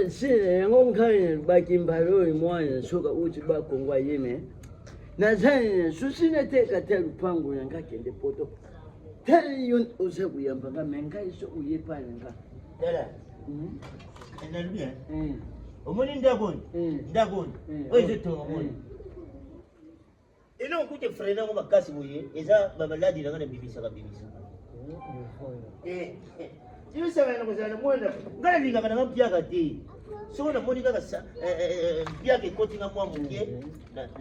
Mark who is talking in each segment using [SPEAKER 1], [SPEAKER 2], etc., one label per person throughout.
[SPEAKER 1] Si yango mkhanya bakimbalo imwana soka uthi bakongwa yime. Nazani susine teka telu pangu ngakende poto. Tell you usebuyamba ngamenga iso uyepana nga.
[SPEAKER 2] Dala. Enalbia. Omoni ndakoni. Ndakoni. Oyize to omoni. Ino kute frena ngoma kasi boye eza babaladi ngana bibisa ka bibisa. Iyo sabana kuzana mwana ngala linga kana mpya kati. So na moni kaka mpya ke koti ngamwa muke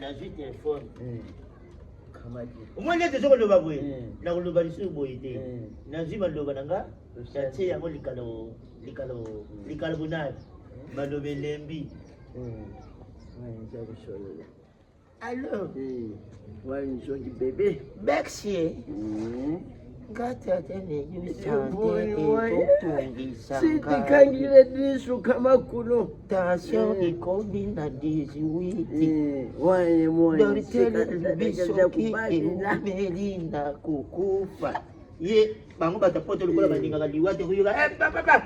[SPEAKER 2] na je telefone. Umwene tezo loba bwe na loba lisu boye te. Na ziba loba nanga chache yango likalo bunali. Malobe lembi. Allô?
[SPEAKER 1] Ouais, une jolie bébé.
[SPEAKER 2] Bexie. Gata tene
[SPEAKER 1] Siti kangile disu kama kuno.
[SPEAKER 2] Tension ikobi na 18.
[SPEAKER 1] Wanye mwana.
[SPEAKER 2] Doritele biso ki emelina kukufa. Ye bango batapoto lokola baninga kaliwate kuyuka papa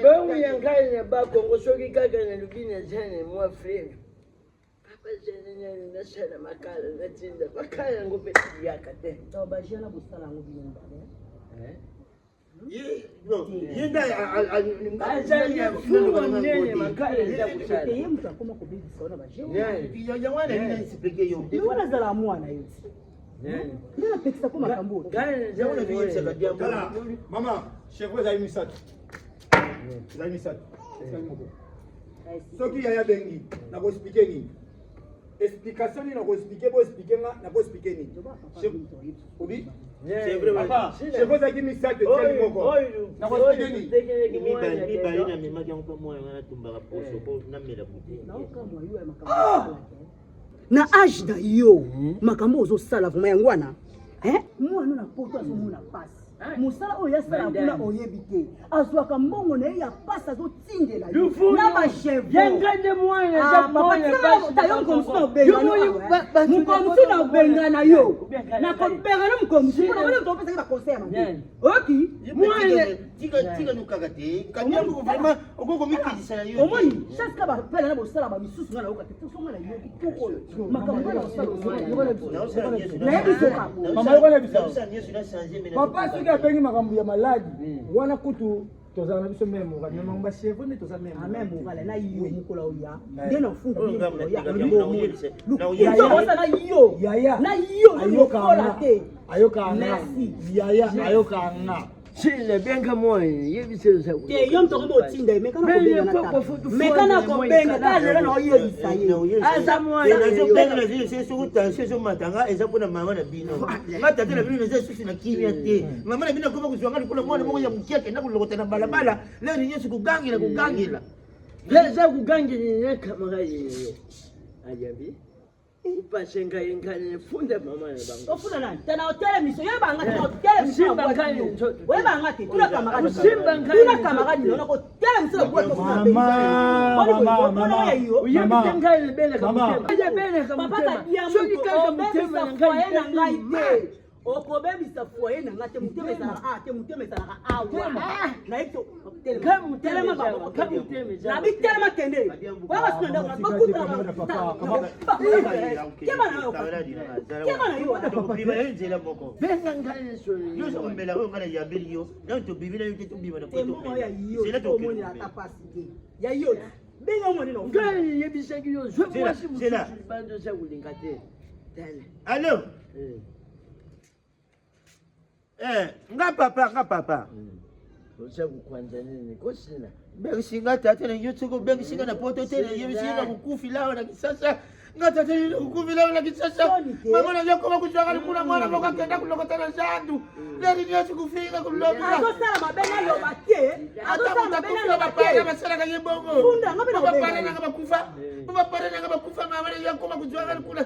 [SPEAKER 1] bangu yankanya bakongo soki kaka na lubina jane mwa frere papa jane nasala makala natinda makala ngo pe yakate
[SPEAKER 3] to bajana busala ngo binda
[SPEAKER 2] yenda
[SPEAKER 1] azanya fuwa nene makala za kusala
[SPEAKER 3] yeye mtakoma kubisa ona bajana
[SPEAKER 2] ya wana nini sipeke yo
[SPEAKER 3] yona zala mwana yote ndio pekisa kwa makambo
[SPEAKER 2] jaona vile kadiambo
[SPEAKER 4] mama chef za imisatu za imisatu soki yaya bengi na ko expliquer ni explication ni na ko expliquer bo expliquer na ko expliquer ni chef obi
[SPEAKER 2] c'est vrai
[SPEAKER 4] papa chef za imisatu tell moko na ko expliquer ni
[SPEAKER 2] mi bali na mema ki onko moyo na tumbaka poso po na mela buti
[SPEAKER 3] na kama yo makambo na age na yo makambo ozosala vraiment yangwana mwana na poto azomona pasi musala oyo yasala kuna oyebi te azwaka mbongo na ye ya pasi azotindela na bacheve
[SPEAKER 1] yangande mwana
[SPEAKER 3] mokomisi na obenga na yo na kobenga na mokomisi topesaki baconseil mabe oki
[SPEAKER 2] tika nukaka te kadiambo vraiment okoko mikidisa yo
[SPEAKER 3] omoni chaska bapela na bosala bamisusu nga na yoka te tosonga na yoki tokoyo makambo na bosala
[SPEAKER 4] mama yokona bisa papa soki abengi makambo ya maladi wana kutu tozala na biso meme okali na makambo chef ne toza meme
[SPEAKER 3] meme okala na yo mukolo oya nde na funga ya na yo
[SPEAKER 4] ayoka te ayoka na yaya ayoka na
[SPEAKER 1] Sile benga moyo yebise sa
[SPEAKER 3] te yo mtoko botinda mekana ko benga ka lelo na oyebisa ye
[SPEAKER 1] asa moyo
[SPEAKER 2] nazo benga na zile sisi kutansi zo matanga eza pona mama na bino ngata tena bino nze sisi na kimia te mama na bino koma kuzwanga kula mwana moko ya mkia kenda kulokota na balabala leo ni yesu kugangila
[SPEAKER 1] leza kugangila kama yeye ajabi upashenga ingane funda mama na bango
[SPEAKER 3] ofuna nani tena hotel miso ye banga hotel miso
[SPEAKER 1] simba ngani
[SPEAKER 3] we banga te tuna kamaradi
[SPEAKER 1] simba ngani
[SPEAKER 3] tuna kamaradi na hotel miso kwa
[SPEAKER 4] mama
[SPEAKER 1] uyebite ngani bele kama aja bele kama
[SPEAKER 3] papa
[SPEAKER 1] soki kaka mutema ngani
[SPEAKER 3] na ngai te okobebisa foyer na ngate mutema sala te mutema sala awa na ito
[SPEAKER 1] kama
[SPEAKER 3] telema baba na bitelema kende kwa sio ndio bakuta kema na yo
[SPEAKER 2] biba yenze la moko
[SPEAKER 1] benga ngani sori
[SPEAKER 2] yo so mbela yo ngana ya beli yo na to bibina yo to biba na ko
[SPEAKER 3] to c'est là to moni la capacité ya yo benga moni no
[SPEAKER 1] ngani yebise ki yo zwe si musu bando sa kulingate tele
[SPEAKER 2] allo nga papa
[SPEAKER 1] usa kukwanza nini kosina
[SPEAKER 2] bengisinga tata na yotuko bengisinga na poto tena yebisinga kukufi lao na kisasa nga tata ni kukufi lao na kisasa mama na yako bakujanga kuna mwana moka kenda kulokota na zandu leo ni yesu kufika kulokota
[SPEAKER 3] azosala mabena yo batie azosala mabena yo
[SPEAKER 2] batie basala kanye bongo
[SPEAKER 3] funda ngabe na
[SPEAKER 2] bapara na bakufa mama na yako bakujanga kuna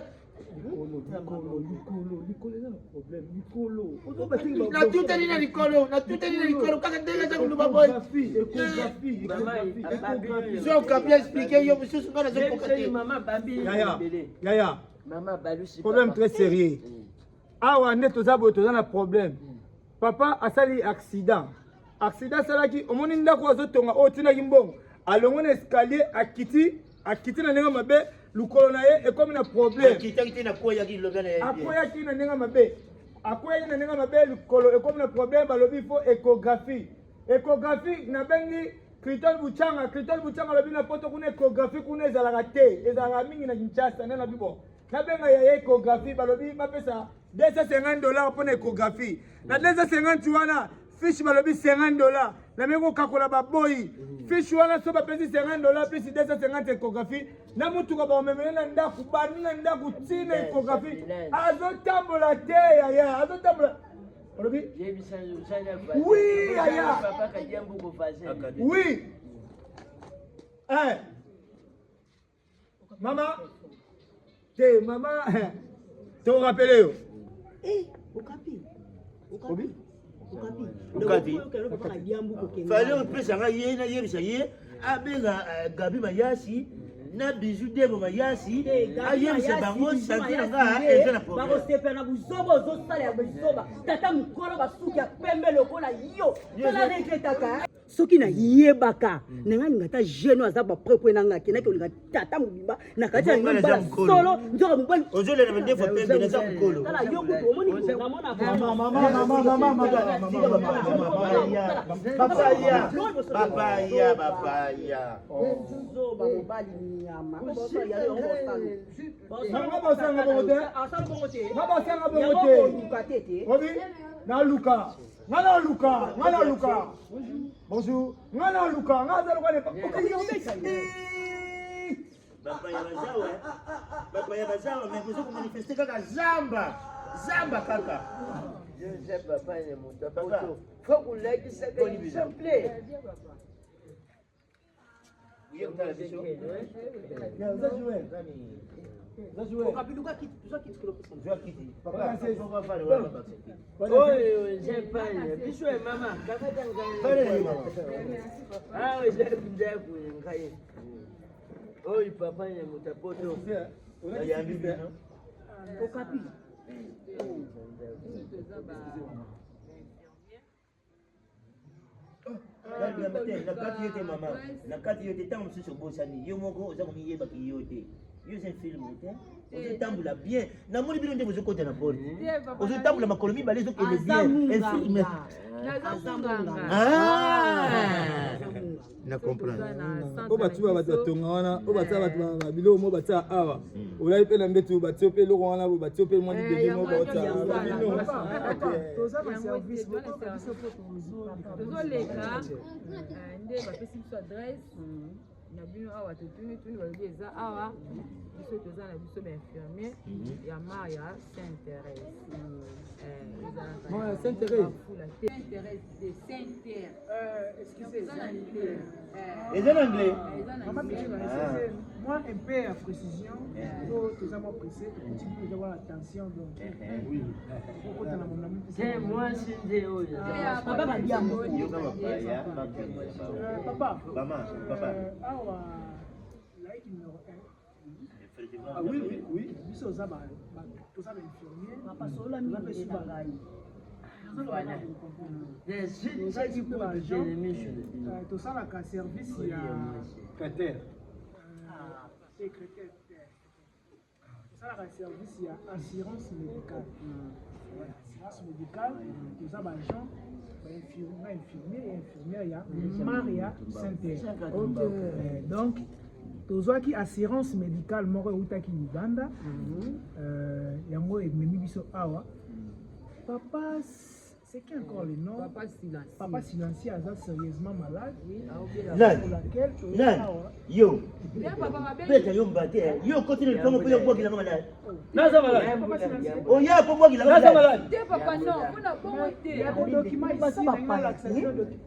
[SPEAKER 2] na tuta nina likolo kaka ndenge za kuluba boy zo kapia expliquer yo monsieur ngana zo kokate
[SPEAKER 1] mama babi
[SPEAKER 4] yaya
[SPEAKER 1] mama balusi
[SPEAKER 4] problème très sérieux awa nde toza na problème papa asali accident accident salaki omoni ndako azotonga o tina kimbongo alongo na escalier akiti na ndenge mabe lukolo na ye ekomi na problème
[SPEAKER 2] akiti na koya ki lobana ye
[SPEAKER 4] akoyaki na ndenge mabe akoyaki na ndenge mabe lukolo ekomi na problème balobi fo échographie na bengi Criton Buchanga lobi na poto kuna échographie kuna ezalaka te ezalaka mingi na Kinshasa na bibo na benga ya échographie balobi bapesa $250 pour échographie na $250 wana fiche balobi $50 na mengo kakola baboyi fiche wana so bapesi $50 plus $250 échographie na mutuka ba memele na ndaku bani na ndaku tina échographie azotambola te ya azotambola balobi oui ya oui mama te rappelé yo
[SPEAKER 2] Okapi. Fallait opesa nga ye na yebisa ye abenga Gabi Mayasi na bizu debo Mayasi ayebisa bango santé nga eza na problème.
[SPEAKER 3] Bakosepa na buzobo zosala ya buzoba tata mukolo basuki ya pembe lokola yo tala reketaka soki na yebaka nanga ngata jeune aza ba propre nanga kenaki olinga tata mubimba na kati ya ngamba solo nzoka mubali
[SPEAKER 2] ozole na ndefo pembe na za mukolo
[SPEAKER 3] tala yo kuto omoni na mona
[SPEAKER 2] papaya
[SPEAKER 3] nzoba mobali nyama boso ya yo
[SPEAKER 4] bonjour ngana luka ngaza luka ne
[SPEAKER 2] Papa ya bazawa mais vous manifester kaka zamba kaka
[SPEAKER 1] je ne sais pas ne muta poto faut qu'on like ça simple Oi papa ni mutapoto
[SPEAKER 3] Okapi
[SPEAKER 2] nakati yote tango mosusu obosani yo moko oza komiyeba ki yo te yo eza film te ozotambola bien namoni bino nde bozokota na porte ozotambola makolo mibale ezokende bien infilme na comprendre
[SPEAKER 4] o batuba bato batonga wana o batia bato biloko mo batia awa olai mpe na mbetu batia mpe eloko wana batia mpe mwa libele mo baotia
[SPEAKER 5] tozoleka nde bapesi biso adresse na bino awa totuni balobi eza awa biso toza na biso bainfirmier ya Maria Sainte-Thérèse
[SPEAKER 2] eza en anglais
[SPEAKER 6] moi un peu à précision tout ça moi pressé petit peu d'avoir attention donc oui
[SPEAKER 1] moi c'est
[SPEAKER 3] papa va bien
[SPEAKER 6] papa
[SPEAKER 2] papa
[SPEAKER 6] like numéro 1 oui nous sommes ça tout ça infirmier
[SPEAKER 3] papa sola mi ba
[SPEAKER 6] tosalaka service ya secrétaire tosalaka service ya assurance médicale assurance médicale toza baagent bainfirmier et infirmière ya Maria Sainte-Thérèse donc tozwaki assurance médicale moko eutaki Uganda yango ememi biso awa papa c'est qui encore le nom papa silencieux aza sérieusement malade pour laquelle
[SPEAKER 2] yo beta yo mbate yo continue comme pour yo bokila malade
[SPEAKER 4] naza malade
[SPEAKER 2] o ya pour bokila malade
[SPEAKER 5] te papa non mona bongo te
[SPEAKER 6] ya document ici
[SPEAKER 3] papa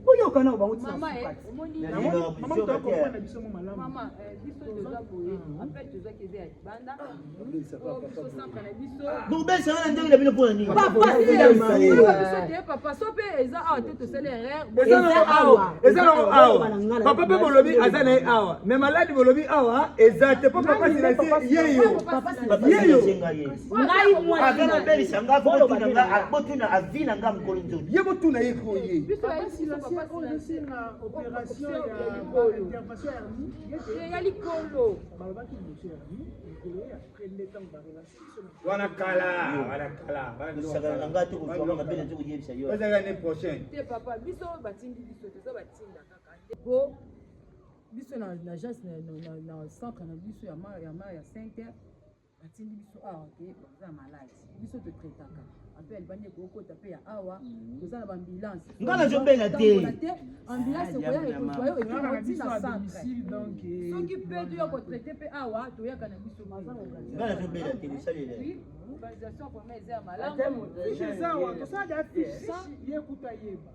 [SPEAKER 3] oyo kana ba uti
[SPEAKER 5] mama omoni
[SPEAKER 6] mama to comprendre biso mo malamu
[SPEAKER 5] mama biso toza boye en fait toza keze ya banda biso centre na biso
[SPEAKER 2] donc besa wana ndenge na bino pour nini
[SPEAKER 3] papa
[SPEAKER 5] papa sope eza awa te tosala erreur
[SPEAKER 4] eza nango awa papa mpe bolobi aza na ye awa me maladi bolobi awa eza te mpo papa silasi yeyo ye botuna ye ko ye
[SPEAKER 5] ya likolo
[SPEAKER 4] wana kala ne prochain
[SPEAKER 5] te papa biso batindi biso toza batinda kaka po biso na agence na centre na biso ya mare ya 5 batindi biso awa ke baza malade biso totraitaka ape alibandi kokota pe ya awa toza na baambulance
[SPEAKER 2] ngana zobenga te
[SPEAKER 5] ambulance koya ekotoyo etina centre soki mpe toya kotraite mpe awa toyaka na biso
[SPEAKER 2] ngana zobenga te kosalela
[SPEAKER 5] organisation vraiment eza ya malamu
[SPEAKER 6] tosala fiche yekuta yeba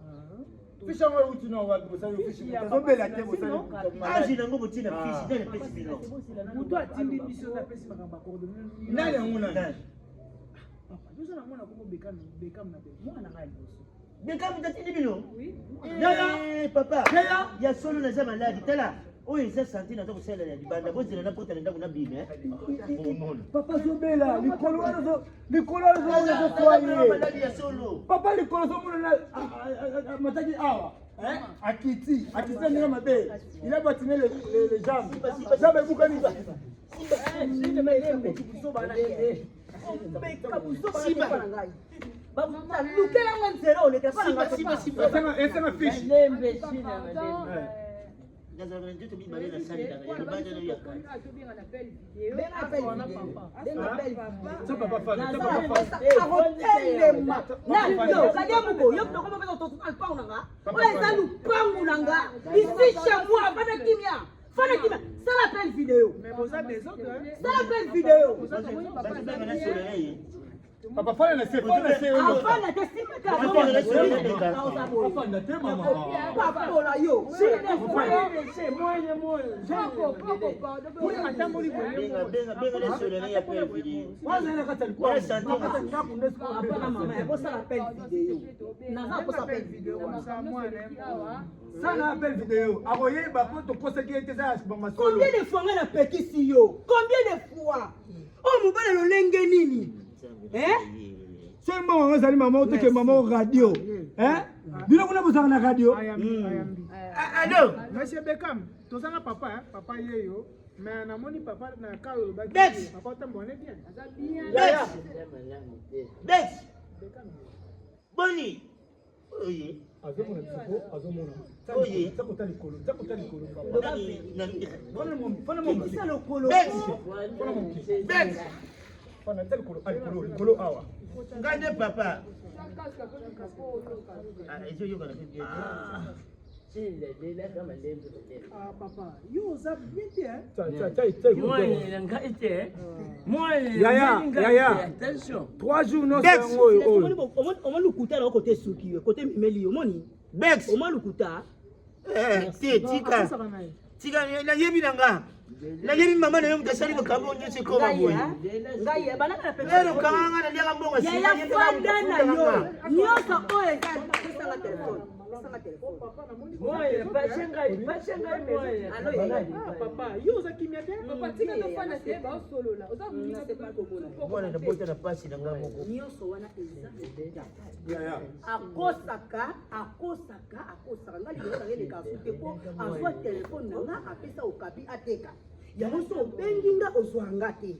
[SPEAKER 4] fiche yango euti na wapi bosali fiche tozobela te bosali
[SPEAKER 2] aji nango botina fiche nani apesi bino
[SPEAKER 6] moto atindi biso apesi makambo akordone
[SPEAKER 4] nani yango nani
[SPEAKER 6] toza na mwana kongo bekam na be mwana ngai liboso
[SPEAKER 2] bekam tatindi bino papa ya solo naza maladi tala oyo eza santé naza kosalela ya libanda bozela na pota na ndako na bime
[SPEAKER 4] papa zobela likolo wana
[SPEAKER 2] maladi ya solo
[SPEAKER 4] papa likolo zomona mataki awa akiti ndenge mabe il a bâtimé les jambes jambe ebukani esanga fiche
[SPEAKER 3] Sala belle vidéo.
[SPEAKER 6] mais vous avez des autres
[SPEAKER 3] Sala belle vidéo.
[SPEAKER 4] papa fana na se
[SPEAKER 3] Afana te simeka.
[SPEAKER 4] afana te mama
[SPEAKER 3] Papa ola yo.
[SPEAKER 4] wazana kata
[SPEAKER 3] Apana bosala belle vidéo. Naza posa belle vidéo.
[SPEAKER 4] sana belle vidéo akoyeba po tokosaki ete eza ya bamasolo
[SPEAKER 3] Combien de fois nga napekisi yo? Combien de fois? Oh mobala lolenge nini?
[SPEAKER 4] seulement wango ezali mama oteke mama radio bino kuna bozala na radio
[SPEAKER 2] alo
[SPEAKER 6] monsieur Bekam tozanga papa papa yeyo mais namoni papa na kalo lobaki papa otambone bien
[SPEAKER 2] Bex boni oye
[SPEAKER 4] azomona biso azomona
[SPEAKER 2] oye
[SPEAKER 4] zakota likolo
[SPEAKER 3] Kisa lokolo.
[SPEAKER 4] likolo awa
[SPEAKER 2] ngai nde papa ezoyokana pe bien
[SPEAKER 6] papa yo oza bien te
[SPEAKER 4] yaya 3 jours nyonso yango oyo
[SPEAKER 3] Omalukuta na kote suki kote mimeli omoni.
[SPEAKER 2] Bex
[SPEAKER 3] Omalukuta.
[SPEAKER 2] te tika nayebi nanga nayebi mama na yo mutasali makambo nyonso ekoma boye
[SPEAKER 3] Ngai bana na
[SPEAKER 2] lero kanganga na ndiaka mbongo
[SPEAKER 3] ya fanda na yo. Nyoka oyo eza telefone.
[SPEAKER 6] papa yo oza kimia te
[SPEAKER 2] mwana nabota na pasi na nga moko
[SPEAKER 3] nyonso wana eza akosaka ngai liloba nanga eleka afute po azwa telefone na nga apesa okapi ateka yango so obengi nga ozwanga te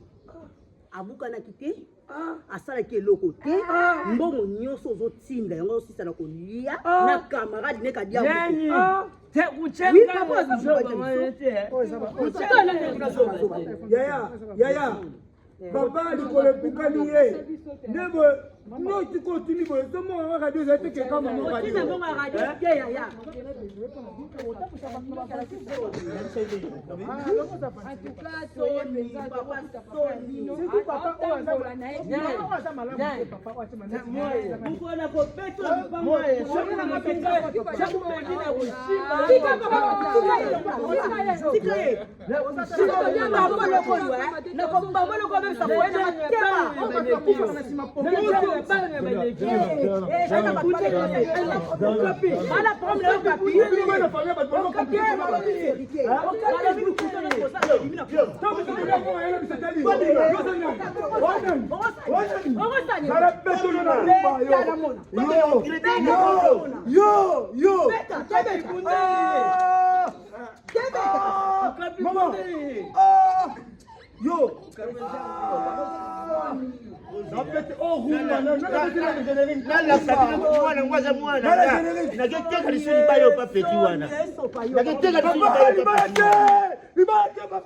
[SPEAKER 3] abukanaki te asalaki eloko te mbongo nyonso ozotinda yango osisa na kolia na camarade ne kadia
[SPEAKER 4] yaya papa likolo ebukani ye ndebo noti kotuni boye somo radio eza teke kama
[SPEAKER 3] otina mbongo ya radio te yaya
[SPEAKER 4] Moto
[SPEAKER 2] Mwana